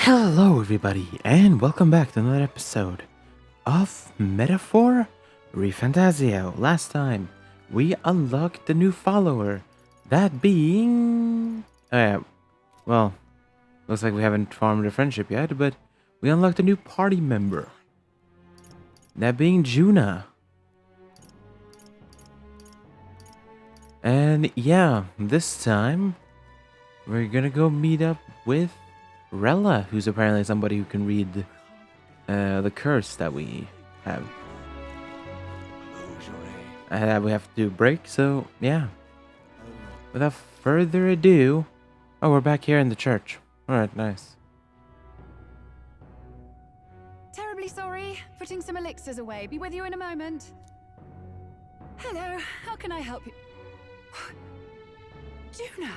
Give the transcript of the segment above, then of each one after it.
Hello, everybody, and welcome back to another episode of Metaphor ReFantazio. Last time, we unlocked the new follower, that being... well, looks like we haven't formed a friendship yet, but we unlocked a new party member, that being Juna. And yeah, this time, we're gonna go meet up with Rella, who's apparently somebody who can read the curse that we have. That we have to break, so yeah. Without further ado... Oh, we're back here in the church. Alright, nice. Terribly sorry. Putting some elixirs away. Be with you in a moment. Hello, how can I help you? Juna!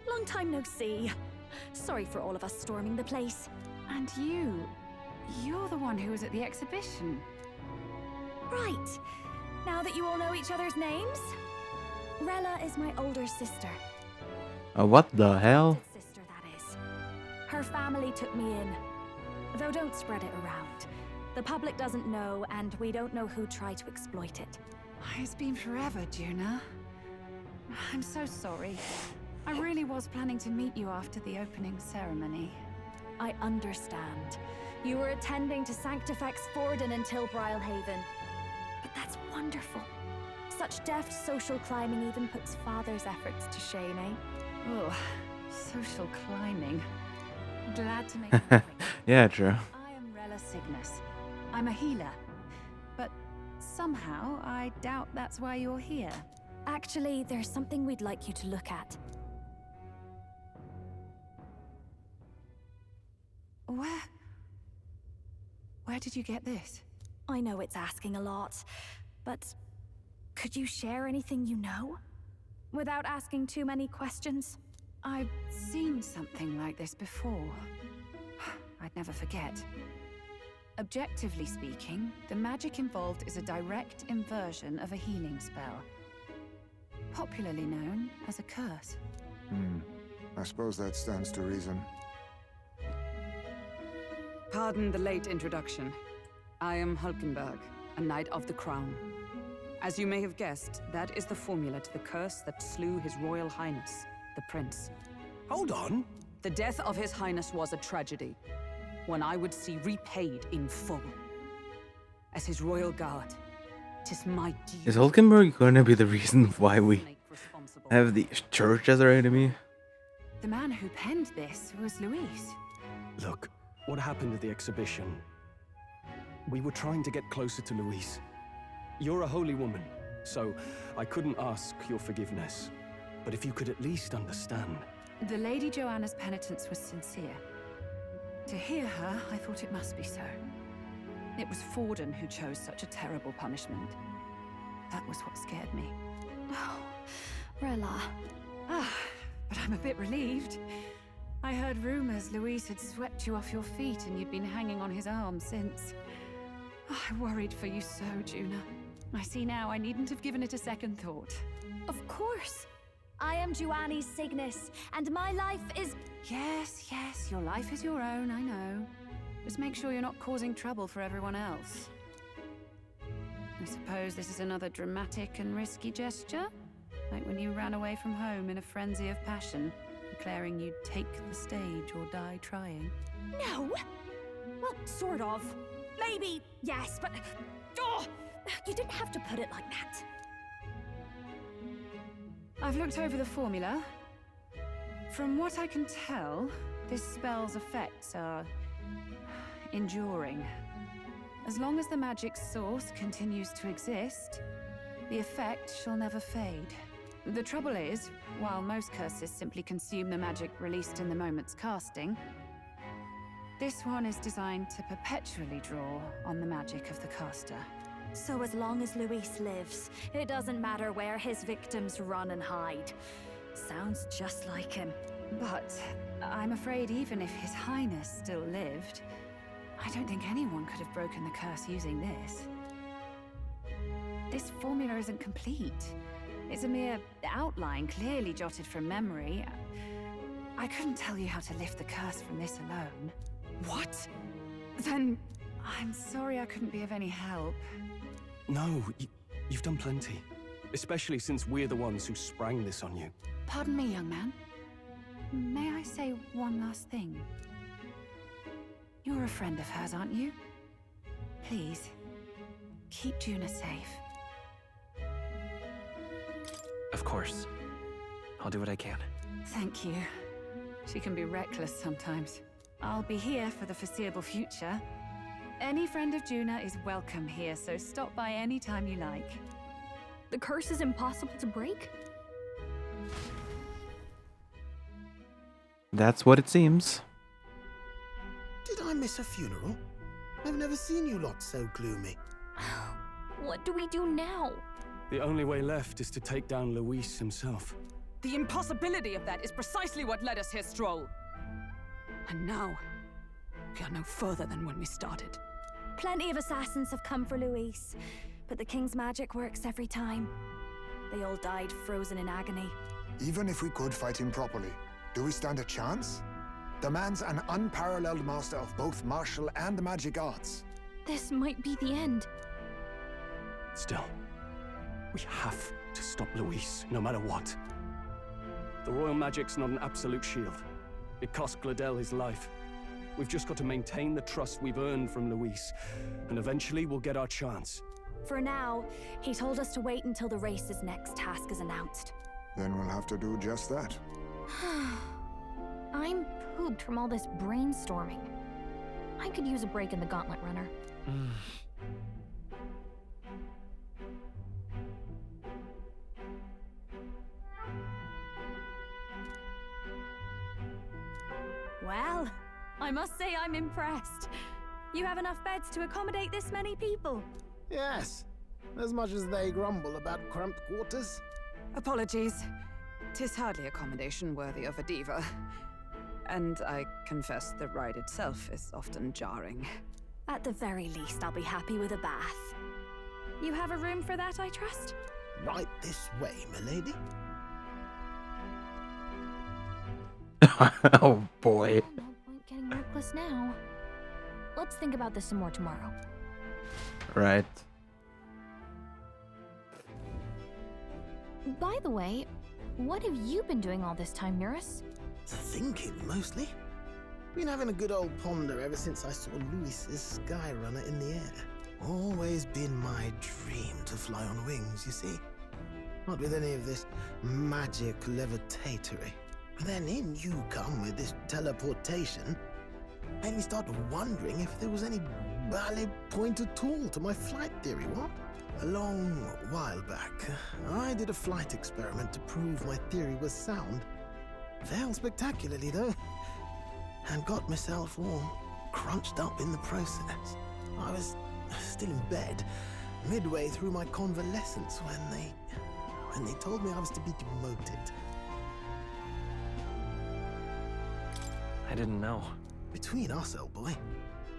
Long time no see. Sorry for all of us storming the place. And you're the one who was at the exhibition. Right. Now that you all know each other's names, Rella is my older sister. What the hell? Sister, that is. Her family took me in. Though don't spread it around. The public doesn't know, and we don't know who tried to exploit it. It's been forever, Juna. I'm so sorry. I really was planning to meet you after the opening ceremony. I understand. You were attending to Sanctifex Forden until Brylehaven. But that's wonderful. Such deft social climbing even puts Father's efforts to shame, eh? Oh, social climbing. Glad to make you Yeah, true. I am Rella Cygnus. I'm a healer. But somehow, I doubt that's why you're here. Actually, there's something we'd like you to look at. Where did you get this? I know it's asking a lot, but could you share anything you know? Without asking too many questions? I've seen something like this before. I'd never forget. Objectively speaking, the magic involved is a direct inversion of a healing spell. Popularly known as a curse. I suppose that stands to reason. Pardon the late introduction. I am Hulkenberg, a Knight of the Crown. As you may have guessed, that is the formula to the curse that slew His Royal Highness, the Prince. Hold on! The death of His Highness was a tragedy, one I would see repaid in full. As His Royal Guard, 'tis my duty... Is Hulkenberg gonna be the reason why we have the church as our enemy? The man who penned this was Luis. Look, what happened at the exhibition? We were trying to get closer to Louise. You're a holy woman, so I couldn't ask your forgiveness. But if you could at least understand... The Lady Joanna's penitence was sincere. To hear her, I thought it must be so. It was Forden who chose such a terrible punishment. That was what scared me. Oh, Rella. But I'm a bit relieved. I heard rumors Luis had swept you off your feet and you'd been hanging on his arm since. I worried for you so, Juna. I see now I needn't have given it a second thought. Of course. I am Joannis Cygnus, and my life is... Yes, your life is your own, I know. Just make sure you're not causing trouble for everyone else. I suppose this is another dramatic and risky gesture? Like when you ran away from home in a frenzy of passion, declaring you'd take the stage or die trying. No! Well, sort of. Maybe, yes, but... Oh, you didn't have to put it like that. I've looked over the formula. From what I can tell, this spell's effects are... enduring. As long as the magic's source continues to exist, the effect shall never fade. The trouble is, while most curses simply consume the magic released in the moment's casting, this one is designed to perpetually draw on the magic of the caster. So as long as Luis lives, it doesn't matter where his victims run and hide. Sounds just like him. But I'm afraid even if His Highness still lived, I don't think anyone could have broken the curse using this. This formula isn't complete. It's a mere outline, clearly jotted from memory. I couldn't tell you how to lift the curse from this alone. What? Then... I'm sorry I couldn't be of any help. No, you've done plenty. Especially since we're the ones who sprang this on you. Pardon me, young man. May I say one last thing? You're a friend of hers, aren't you? Please, keep Juna safe. Of course. I'll do what I can. Thank you. She can be reckless sometimes. I'll be here for the foreseeable future. Any friend of Juna is welcome here, so stop by any time you like. The curse is impossible to break? That's what it seems. Did I miss a funeral? I've never seen you lot so gloomy. What do we do now? The only way left is to take down Luis himself. The impossibility of that is precisely what led us here, Stroll. And now, we are no further than when we started. Plenty of assassins have come for Luis, but the king's magic works every time. They all died frozen in agony. Even if we could fight him properly, do we stand a chance? The man's an unparalleled master of both martial and magic arts. This might be the end. Still, we have to stop Luis, no matter what. The royal magic's not an absolute shield. It cost Gladel his life. We've just got to maintain the trust we've earned from Luis, and eventually we'll get our chance. For now, he told us to wait until the race's next task is announced. Then we'll have to do just that. I'm pooped from all this brainstorming. I could use a break in the gauntlet runner. Well, I must say I'm impressed. You have enough beds to accommodate this many people? Yes, as much as they grumble about cramped quarters. Apologies. 'Tis hardly accommodation worthy of a diva. And I confess the ride itself is often jarring. At the very least, I'll be happy with a bath. You have a room for that, I trust? Right this way, milady. Oh boy. Well, no point getting reckless now. Let's think about this some more tomorrow. Right. By the way, what have you been doing all this time, Eurus? Thinking, mostly. Been having a good old ponder ever since I saw Luis's Skyrunner in the air. Always been my dream to fly on wings, you see. Not with any of this magic levitatory. But then in you come with this teleportation. Made me start wondering if there was any valid point at all to my flight theory, what? A long while back, I did a flight experiment to prove my theory was sound. Failed spectacularly, though, and got myself all crunched up in the process. I was still in bed, midway through my convalescence, when they told me I was to be demoted. I didn't know. Between us, old boy,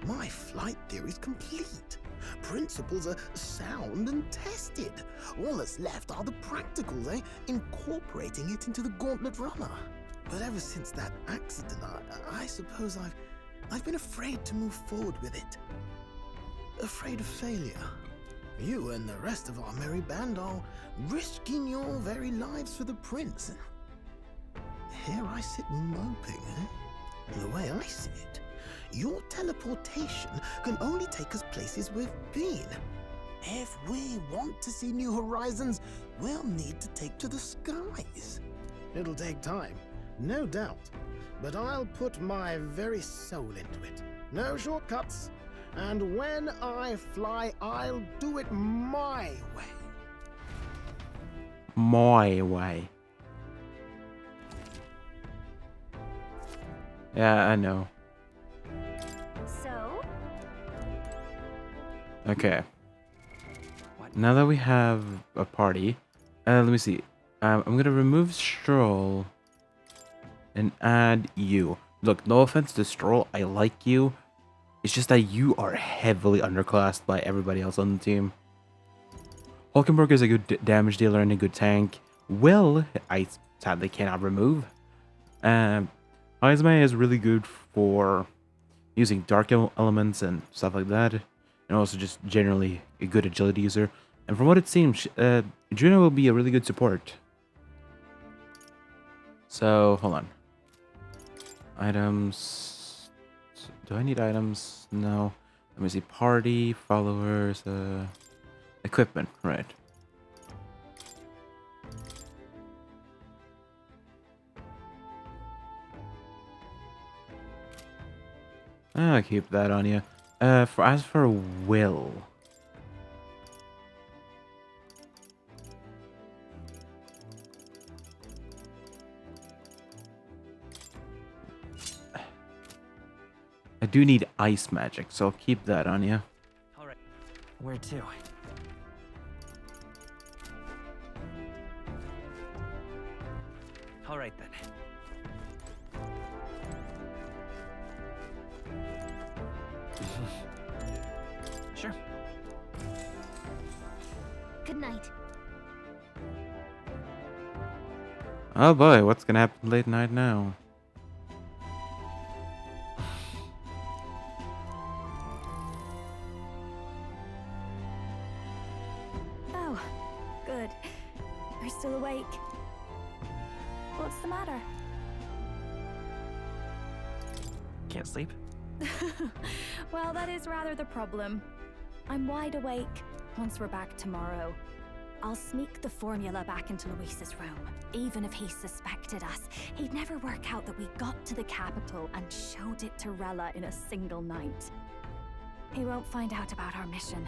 my flight theory's complete. Principles are sound and tested. All that's left are the practicals, incorporating it into the gauntlet runner. But ever since that accident, I suppose I've been afraid to move forward with it. Afraid of failure. You and the rest of our merry band are risking your very lives for the prince. Here I sit moping, The way I see it, your teleportation can only take us places we've been. If we want to see new horizons, we'll need to take to the skies. It'll take time, no doubt, but I'll put my very soul into it. No shortcuts. And when I fly, I'll do it my way. My way. Yeah, I know. So? Okay. Now that we have a party, let me see. I'm gonna remove Stroll and add you. Look, no offense to Stroll, I like you. It's just that you are heavily underclassed by everybody else on the team. Hulkenberg is a good damage dealer and a good tank. Will, I sadly cannot remove. Izme is really good for using dark elements and stuff like that, and also just generally a good agility user. And from what it seems, Juno will be a really good support. So, hold on. Items. Do I need items? No. Let me see. Party, followers, equipment. Right. I'll keep that on you. As for will. I do need ice magic, so I'll keep that on you. All right. Where to? All right then. Sure. Good night. Oh boy, what's gonna happen late night now? Oh, good. You're still awake. What's the matter? Can't sleep? Well, that is rather the problem. I'm wide awake. Once we're back tomorrow, I'll sneak the formula back into Luis's room. Even if he suspected us, he'd never work out that we got to the capital and showed it to Rella in a single night. He won't find out about our mission.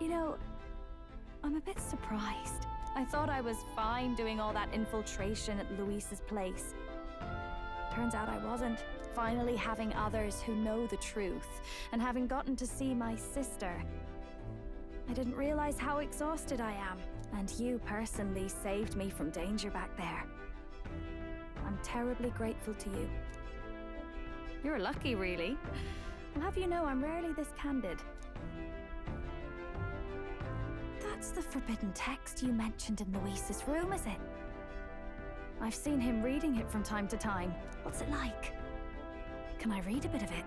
You know, I'm a bit surprised. I thought I was fine doing all that infiltration at Luis's place. Turns out I wasn't. Finally having others who know the truth, and having gotten to see my sister. I didn't realize how exhausted I am, and you personally saved me from danger back there. I'm terribly grateful to you. You're lucky, really. I'll have you know I'm rarely this candid. That's the forbidden text you mentioned in Luis's room, is it? I've seen him reading it from time to time. What's it like? Can I read a bit of it?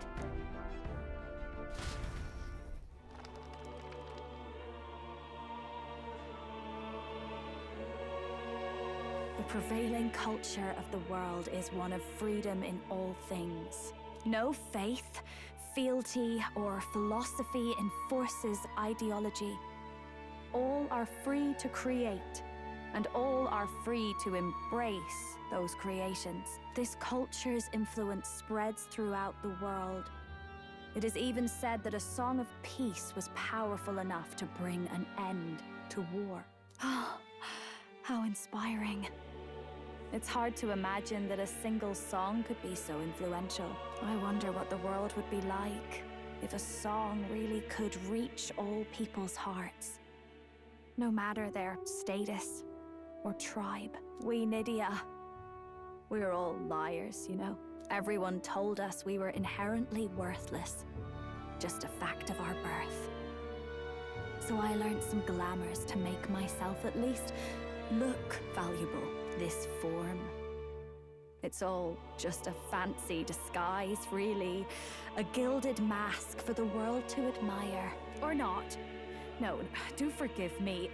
The prevailing culture of the world is one of freedom in all things. No faith, fealty, or philosophy enforces ideology. All are free to create, and all are free to embrace those creations. This culture's influence spreads throughout the world. It is even said that a song of peace was powerful enough to bring an end to war. Oh, how inspiring. It's hard to imagine that a single song could be so influential. I wonder what the world would be like if a song really could reach all people's hearts. No matter their status or tribe. We Nydia, we're all liars, you know. Everyone told us we were inherently worthless. Just a fact of our birth. So I learned some glamours to make myself at least look valuable. This form. It's all just a fancy disguise, really. A gilded mask for the world to admire. Or not. No, do forgive me.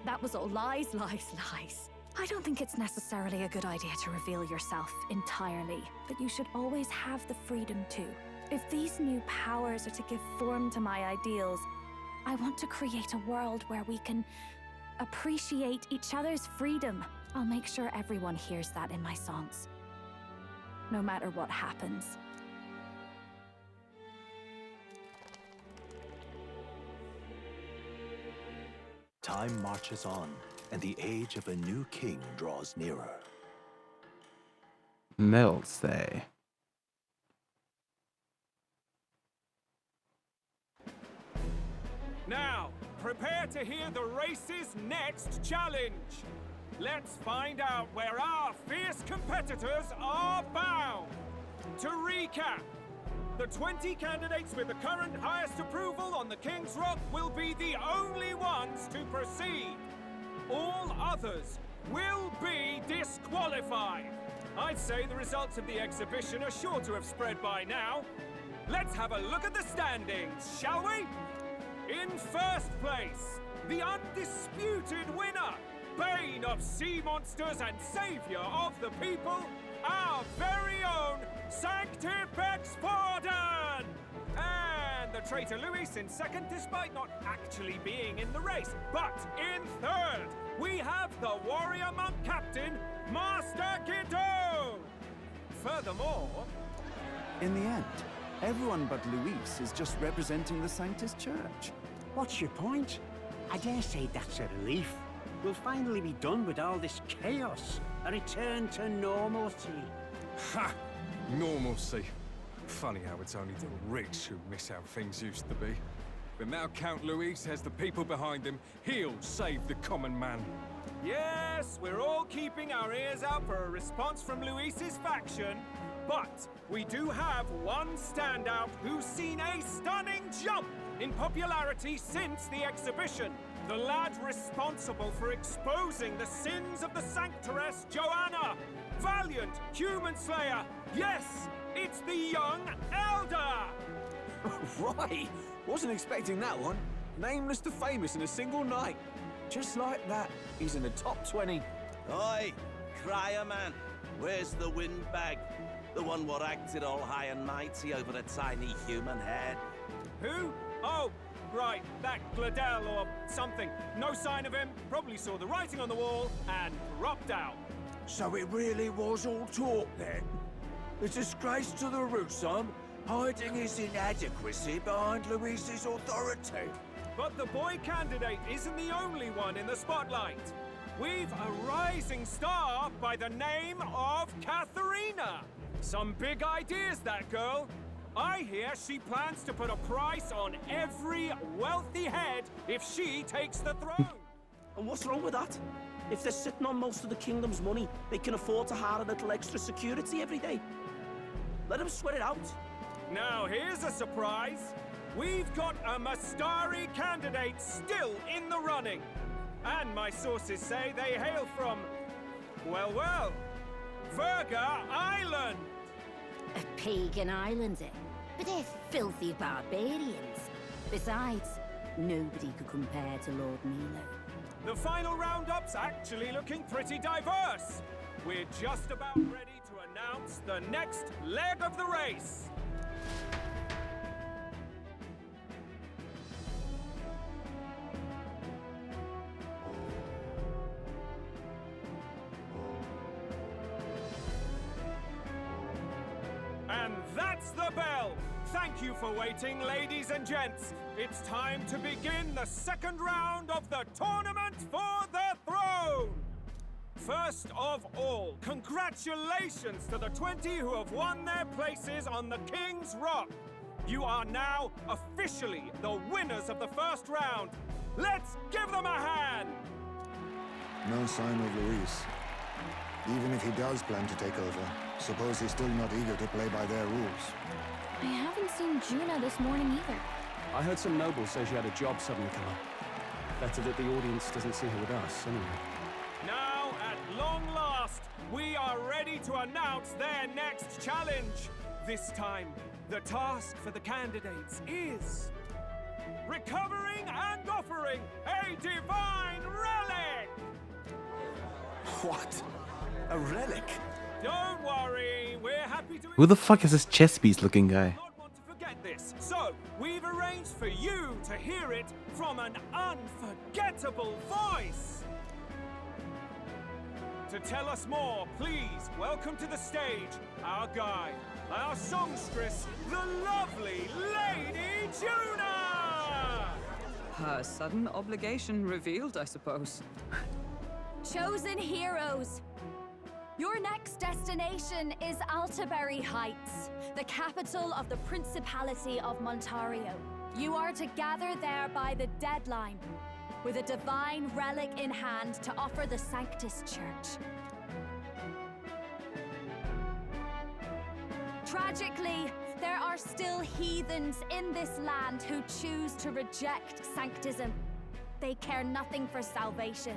That was all lies, lies, lies. I don't think it's necessarily a good idea to reveal yourself entirely, but you should always have the freedom to. If these new powers are to give form to my ideals, I want to create a world where we can appreciate each other's freedom. I'll make sure everyone hears that in my songs. No matter what happens. Time marches on, and the age of a new king draws nearer. They'll say. Now, prepare to hear the race's next challenge. Let's find out where our fierce competitors are bound. To recap, the 20 candidates with the current highest approval on the King's Rock will be the only ones to proceed. All others will be disqualified. I'd say the results of the exhibition are sure to have spread by now. Let's have a look at the standings, shall we? In first place, the undisputed winner, bane of sea monsters and savior of the people, our very own Sanctifex Forden! And the traitor Luis in second, despite not actually being in the race. But in third, we have the warrior monk captain, Master Guido! Furthermore... In the end, everyone but Luis is just representing the Sanctus Church. What's your point? I dare say that's a relief. We'll finally be done with all this chaos. A return to normalcy. Ha! Normalcy. Funny how it's only the rich who miss how things used to be. But now Count Luis has the people behind him. He'll save the common man. Yes, we're all keeping our ears out for a response from Luis's faction. But we do have one standout who's seen a stunning jump in popularity since the exhibition. The lad responsible for exposing the sins of the Sanctoress Joanna. Valiant human slayer. Yes, it's the young elder. Right. Wasn't expecting that one. Nameless to famous in a single night. Just like that, he's in the top 20. Oi, crier man. Where's the windbag? The one what acted all high and mighty over a tiny human head. Who? Oh, right, that Gladel or something. No sign of him, probably saw the writing on the wall and dropped out. So it really was all talk then? A disgrace to the Rusum, hiding his inadequacy behind Luis's authority. But the boy candidate isn't the only one in the spotlight. We've a rising star by the name of Katharina. Some big ideas, that girl. I hear she plans to put a price on every wealthy head if she takes the throne. And what's wrong with that? If they're sitting on most of the kingdom's money, they can afford to hire a little extra security every day. Let them sweat it out. Now here's a surprise. We've got a Mastari candidate still in the running. And my sources say they hail from, well, Verga Island. A pagan island, eh? But they're filthy barbarians. Besides, nobody could compare to Lord Milo. The final roundup's actually looking pretty diverse. We're just about ready to announce the next leg of the race. And that's the bell! Thank you for waiting, ladies and gents. It's time to begin the second round of the tournament for the throne! First of all, congratulations to the 20 who have won their places on the King's Rock. You are now officially the winners of the first round. Let's give them a hand! No sign of Luis. Even if he does plan to take over, suppose he's still not eager to play by their rules. I haven't seen Juna this morning either. I heard some nobles say she had a job suddenly come up. Better that the audience doesn't see her with us, anyway. Now, at long last, we are ready to announce their next challenge. This time, the task for the candidates is recovering and offering a divine relic! What? A relic? Don't worry, we're happy to... Who the fuck is this chess piece looking guy? Forget this. So, we've arranged for you to hear it from an unforgettable voice. To tell us more, please welcome to the stage our guide, our songstress, the lovely Lady Juna! Her sudden obligation revealed, I suppose. Chosen heroes! Your next destination is Altaberry Heights, the capital of the Principality of Montario. You are to gather there by the deadline, with a divine relic in hand to offer the Sanctus Church. Tragically, there are still heathens in this land who choose to reject sanctism. They care nothing for salvation.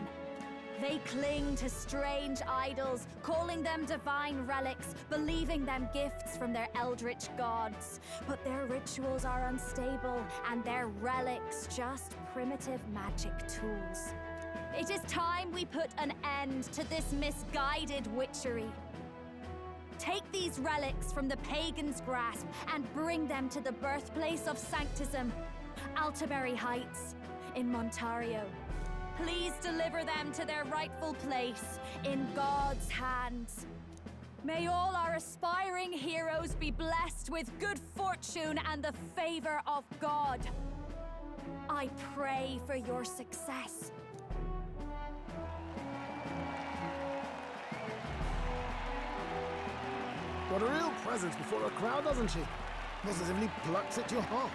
They cling to strange idols, calling them divine relics, believing them gifts from their eldritch gods. But their rituals are unstable, and their relics just primitive magic tools. It is time we put an end to this misguided witchery. Take these relics from the pagan's grasp and bring them to the birthplace of Sanctism, Altaberry Heights, in Montario. Please deliver them to their rightful place, in God's hands. May all our aspiring heroes be blessed with good fortune and the favor of God. I pray for your success. Got a real presence before a crowd, doesn't she? Positively plucks at your heart.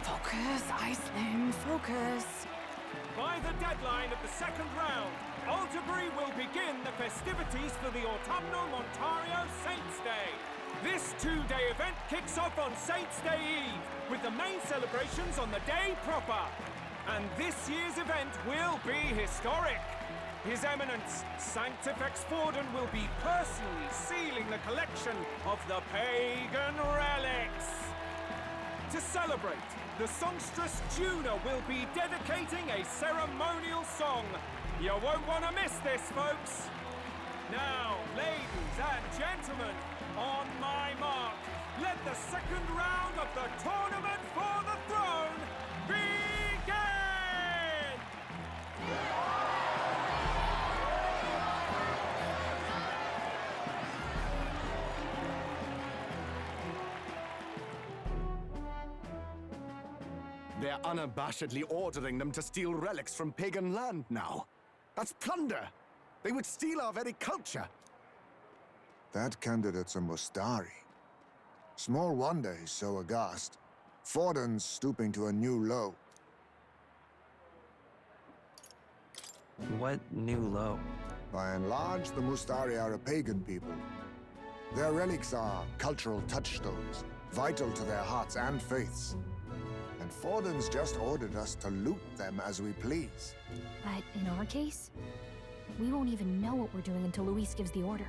Focus, Iceland, focus. By the deadline of the second round, Altaberry will begin the festivities for the autumnal Montario Saints' Day. This two-day event kicks off on Saints' Day Eve, with the main celebrations on the day proper. And this year's event will be historic. His Eminence, Sanctifex Forden, will be personally sealing the collection of the pagan relics. To celebrate, the songstress Juna will be dedicating a ceremonial song. You won't want to miss this, folks. Now, ladies and gentlemen, on my mark, let the second round of the tournament for the throne begin! They're unabashedly ordering them to steal relics from pagan land now. That's plunder! They would steal our very culture! That candidate's a Mustari. Small wonder he's so aghast. Forden's stooping to a new low. What new low? By and large, the Mustari are a pagan people. Their relics are cultural touchstones, vital to their hearts and faiths. And Forden's just ordered us to loot them as we please. But in our case, we won't even know what we're doing until Luis gives the order.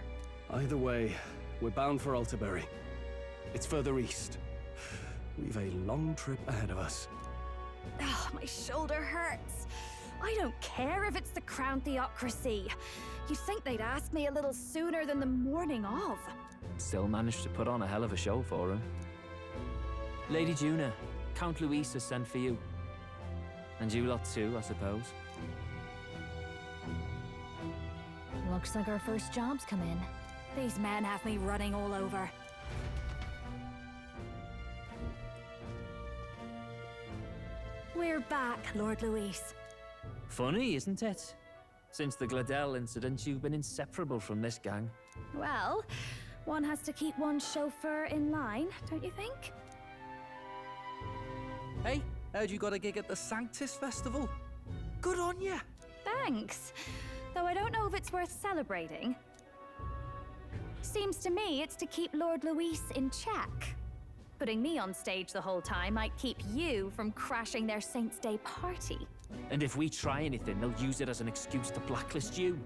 Either way, we're bound for Altaberry. It's further east. We've a long trip ahead of us. Oh, my shoulder hurts. I don't care if it's the Crown Theocracy. You'd think they'd ask me a little sooner than the morning of. Still managed to put on a hell of a show for him. Lady Juna, Count Luis has sent for you. And you lot too, I suppose. Looks like our first job's come in. These men have me running all over. We're back, Lord Luis. Funny, isn't it? Since the Gladell incident, you've been inseparable from this gang. Well, one has to keep one's chauffeur in line, don't you think? Hey, heard you got a gig at the Sanctis Festival? Good on ya! Thanks. Though I don't know if it's worth celebrating. Seems to me it's to keep Lord Luis in check. Putting me on stage the whole time might keep you from crashing their Saints' Day party. And if we try anything, they'll use it as an excuse to blacklist you.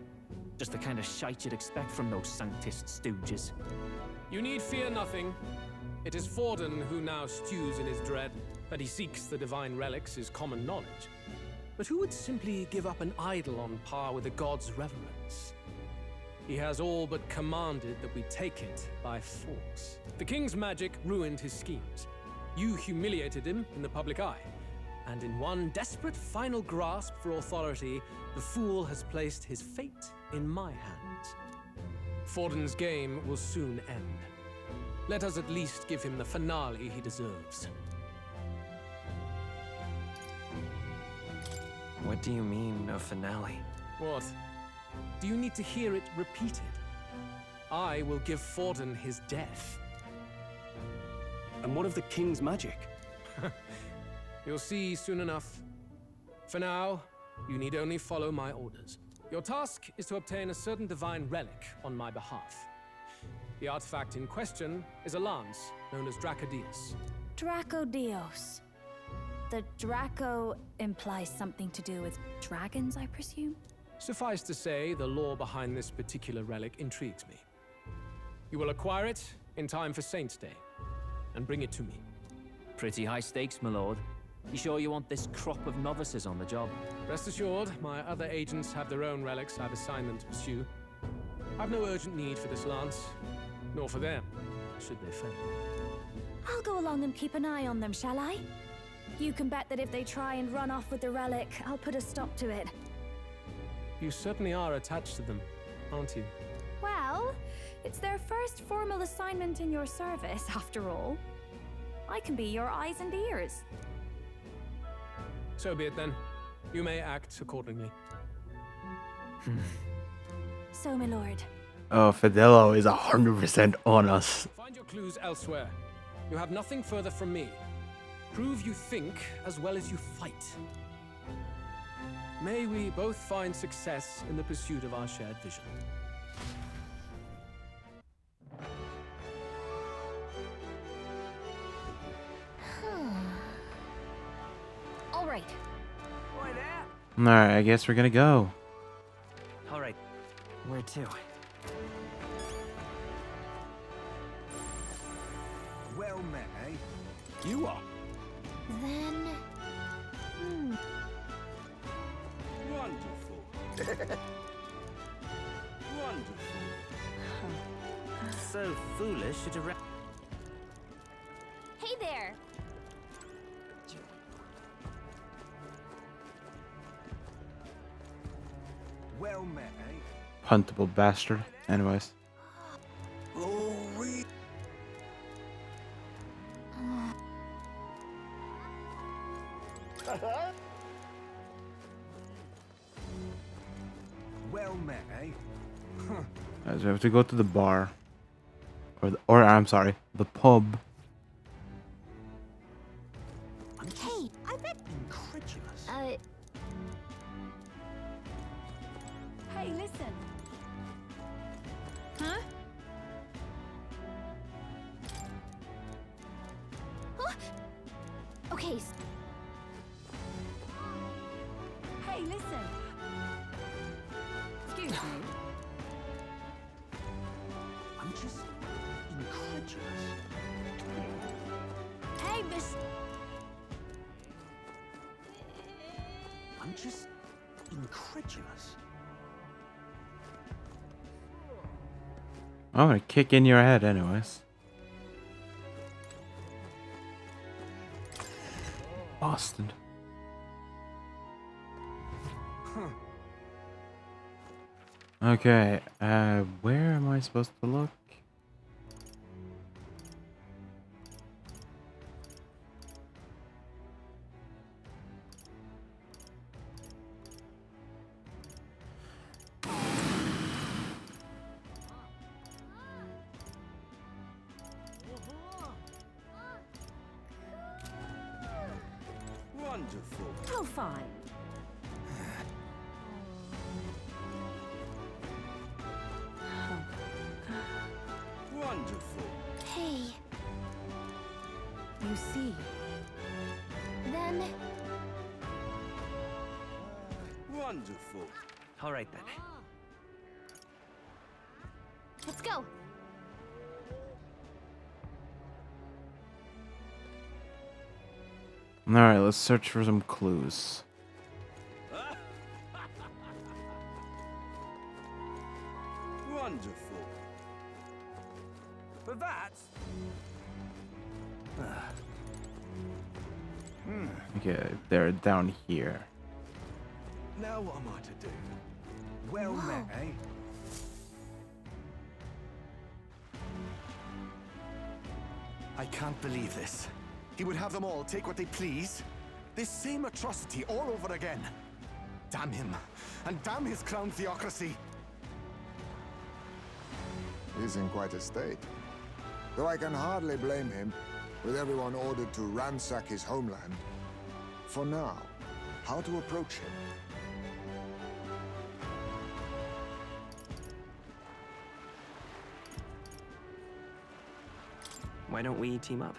Just the kind of shite you'd expect from those Sanctist stooges. You need fear nothing. It is Forden who now stews in his dread. That he seeks the divine relics is common knowledge. But who would simply give up an idol on par with the god's reverence? He has all but commanded that we take it by force. The king's magic ruined his schemes. You humiliated him in the public eye. And in one desperate final grasp for authority, the fool has placed his fate in my hands. Forden's game will soon end. Let us at least give him the finale he deserves. What do you mean, a finale? What? Do you need to hear it repeated? I will give Forden his death. And what of the king's magic? You'll see soon enough. For now, you need only follow my orders. Your task is to obtain a certain divine relic on my behalf. The artifact in question is a lance known as Dracodios. Dracodios. the Draco implies something to do with dragons, I presume? Suffice to say, the lore behind this particular relic intrigues me. You will acquire it in time for Saint's Day, and bring it to me. Pretty high stakes, my lord. You sure you want this crop of novices on the job? Rest assured, my other agents have their own relics I've assigned them to pursue. I've no urgent need for this lance, nor for them, should they fail. I'll go along and keep an eye on them, shall I? You can bet that if they try and run off with the relic, I'll put a stop to it. You certainly are attached to them, aren't you? Well, it's their first formal assignment in your service, after all. I can be your eyes and ears. So be it then. You may act accordingly. So, my lord. Oh, Fidelio is 100% on us. Find your clues elsewhere. You have nothing further from me. Prove you think as well as you fight. May we both find success in the pursuit of our shared vision. All right. Alright, I guess we're gonna go. All right. Where to? Well met, eh? You are. Then... Wonderful. Wonderful. So foolish to direct. Hey there! Well met, eh? Huntable bastard. Anyways. Well met, eh? Alright, so we have to go to the bar. Or I'm sorry, the pub. Hey, I bet... Incredulous. Hey, listen. Huh? Huh? Okay. Hey, listen. Excuse me. I'm just incredulous. Hey, miss... I'm just incredulous. I'm gonna kick in your head anyways. Boston. Okay, where am I supposed to look? Wonderful. Oh, fine. Wonderful. Hey. You see. Then... Wonderful. All right then. Let's go. Alright, let's search for some clues. Wonderful. But that's... Okay, they're down here. Now what am I to do? Well met, eh? I can't believe this. He would have them all take what they please. This same atrocity all over again. Damn him. And damn his crown theocracy. He's in quite a state. Though I can hardly blame him, with everyone ordered to ransack his homeland. For now, how to approach him? Why don't we team up?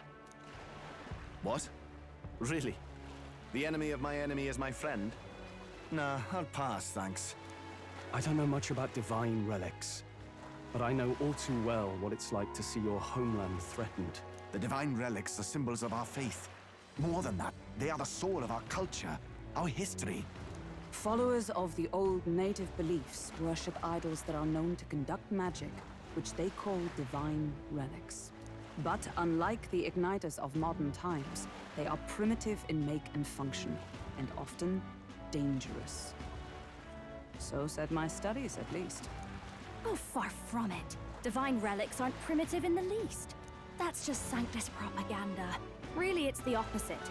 What? Really? The enemy of my enemy is my friend? Nah, I'll pass, thanks. I don't know much about divine relics, but I know all too well what it's like to see your homeland threatened. The divine relics are symbols of our faith. More than that, they are the soul of our culture, our history. Followers of the old native beliefs worship idols that are known to conduct magic, which they call divine relics. But unlike the igniters of modern times, they are primitive in make and function, and often dangerous. So said my studies, at least. Oh, far from it. Divine relics aren't primitive in the least. That's just Sanctus propaganda. Really, it's the opposite.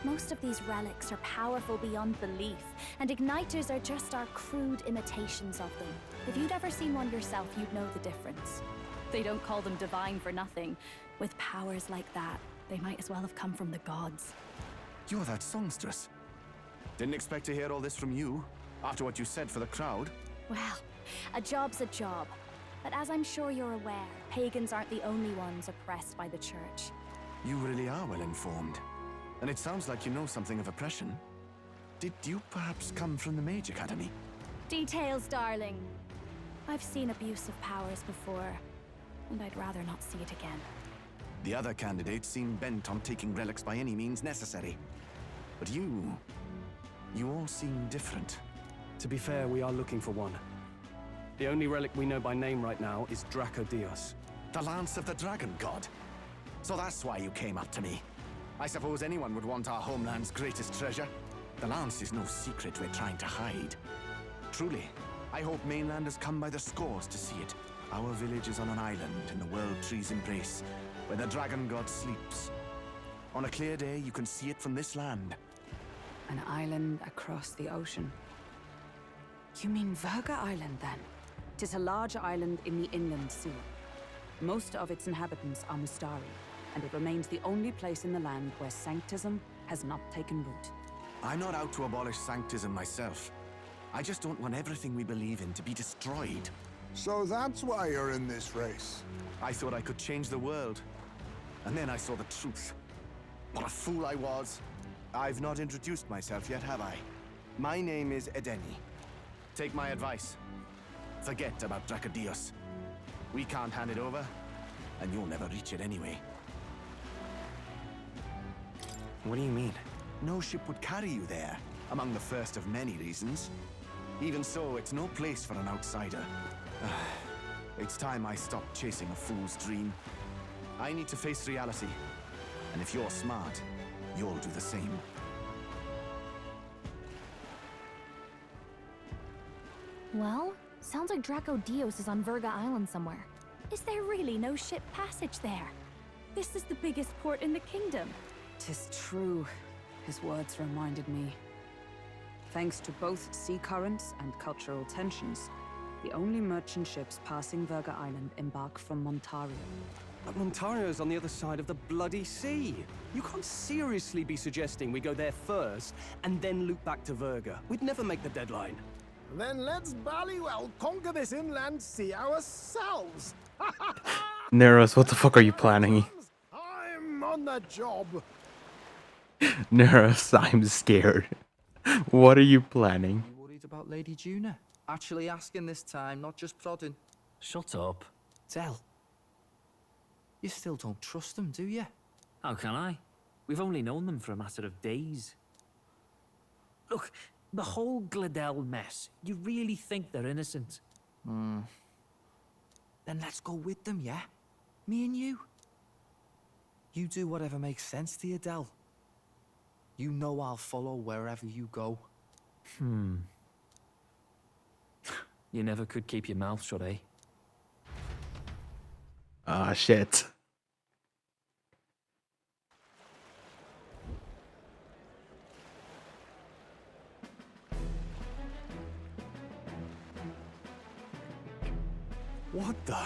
Most of these relics are powerful beyond belief, and igniters are just our crude imitations of them. If you'd ever seen one yourself, you'd know the difference. They don't call them divine for nothing. With powers like that, they might as well have come from the gods. You're that songstress. Didn't expect to hear all this from you, after what you said for the crowd. Well, a job's a job. But as I'm sure you're aware, pagans aren't the only ones oppressed by the church. You really are well informed. And it sounds like you know something of oppression. Did you perhaps come from the Mage Academy? Details, darling. I've seen abuse of powers before, and I'd rather not see it again. The other candidates seem bent on taking relics by any means necessary. But you all seem different. To be fair, we are looking for one. The only relic we know by name right now is Draco Dios. The Lance of the Dragon God. So that's why you came up to me. I suppose anyone would want our homeland's greatest treasure. The Lance is no secret we're trying to hide. Truly, I hope mainlanders come by the scores to see it. Our village is on an island in the World Tree's embrace, where the Dragon God sleeps. On a clear day, you can see it from this land. An island across the ocean. You mean Verga Island, then? 'Tis a large island in the inland sea. Most of its inhabitants are Mustari, and it remains the only place in the land where sanctism has not taken root. I'm not out to abolish sanctism myself. I just don't want everything we believe in to be destroyed. So that's why you're in this race. I thought I could change the world. And then I saw the truth. What a fool I was. I've not introduced myself yet, have I? My name is Edeni. Take my advice. Forget about Draco Dios. We can't hand it over, and you'll never reach it anyway. What do you mean? No ship would carry you there, among the first of many reasons. Even so, it's no place for an outsider. It's time I stopped chasing a fool's dream. I need to face reality. And if you're smart, you'll do the same. Well, sounds like Draco Dios is on Verga Island somewhere. Is there really no ship passage there? This is the biggest port in the kingdom. 'Tis true. His words reminded me. Thanks to both sea currents and cultural tensions, the only merchant ships passing Verga Island embark from Montario. But Montario's on the other side of the bloody sea. You can't seriously be suggesting we go there first and then loop back to Verga. We'd never make the deadline. Then let's ballywell conquer this inland sea ourselves. Neros, what the fuck are you planning? I'm on the job. Neros, I'm scared. What are you planning? You worried about Lady Juna? Actually asking this time, not just prodding. Shut up. Tell. You still don't trust them, do you? How can I? We've only known them for a matter of days. Look, the whole Gladel mess, you really think they're innocent? Then let's go with them, yeah? Me and you. You do whatever makes sense to you, Del. You know I'll follow wherever you go. You never could keep your mouth shut, eh? Ah, shit. What the?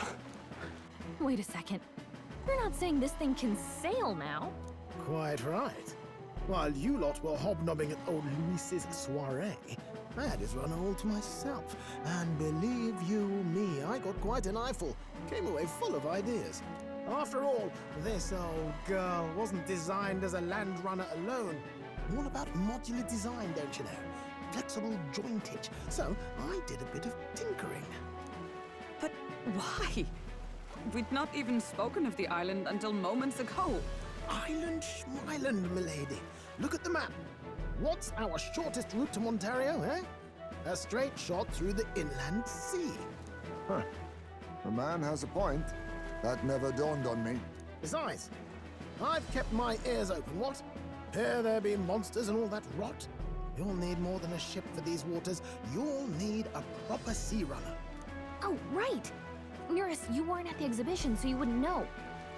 Wait a second. You're not saying this thing can sail now? Quite right. While you lot were hobnobbing at old Luis's soiree, I had his run all to myself. And believe you me, I got quite an eyeful. Came away full of ideas. After all, this old girl wasn't designed as a land runner alone. all about modular design, don't you know? Flexible jointage. So I did a bit of tinkering. But why? We'd not even spoken of the island until moments ago. Island Schmeiland, milady. Look at the map. What's our shortest route to Montario, eh? A straight shot through the inland sea. Huh. The man has a point. That never dawned on me. Besides, I've kept my ears open, what? Here there be monsters and all that rot. You'll need more than a ship for these waters. You'll need a proper sea runner. Oh, right! Eurus, you weren't at the exhibition, so you wouldn't know.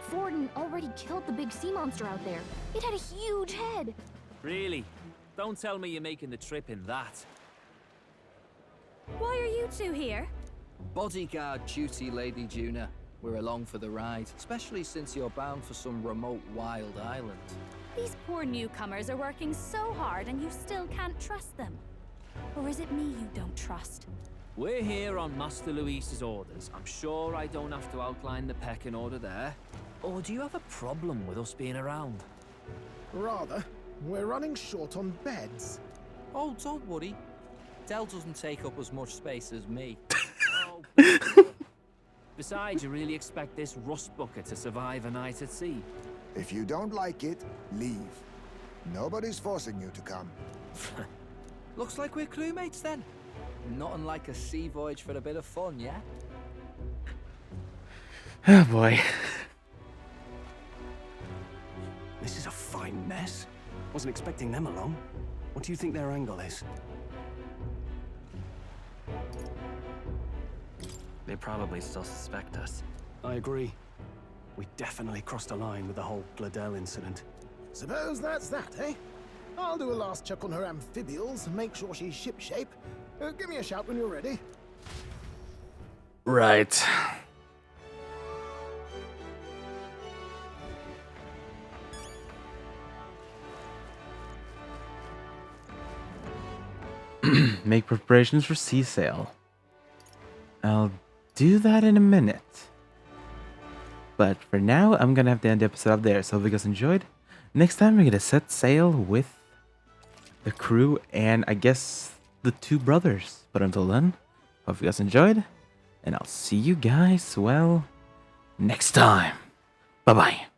Forden already killed the big sea monster out there. It had a huge head. Really? Don't tell me you're making the trip in that. Why are you two here? Bodyguard duty, Lady Juna. We're along for the ride, especially since you're bound for some remote wild island. These poor newcomers are working so hard and you still can't trust them. Or is it me you don't trust? We're here on Master Luis's orders. I'm sure I don't have to outline the pecking order there. Or do you have a problem with us being around? Rather. We're running short on beds. Oh, don't worry. Del doesn't take up as much space as me. Besides, you really expect this rust bucket to survive a night at sea? If you don't like it, leave. Nobody's forcing you to come. Looks like we're crewmates then. Not unlike a sea voyage for a bit of fun, yeah? Oh boy. This is a fine mess. Wasn't expecting them along. What do you think their angle is? They probably still suspect us. I agree. We definitely crossed a line with the whole Gladel incident. Suppose that's that, eh? I'll do a last check on her amphibials, make sure she's shipshape. Give me a shout when you're ready. Right. Make preparations for sea sail. I'll do that in a minute. But for now, I'm gonna have to end the episode up there. So if you guys enjoyed, next time we're gonna set sail with the crew and I guess the two brothers. But until then, hope you guys enjoyed, and I'll see you guys, well, next time. Bye-bye.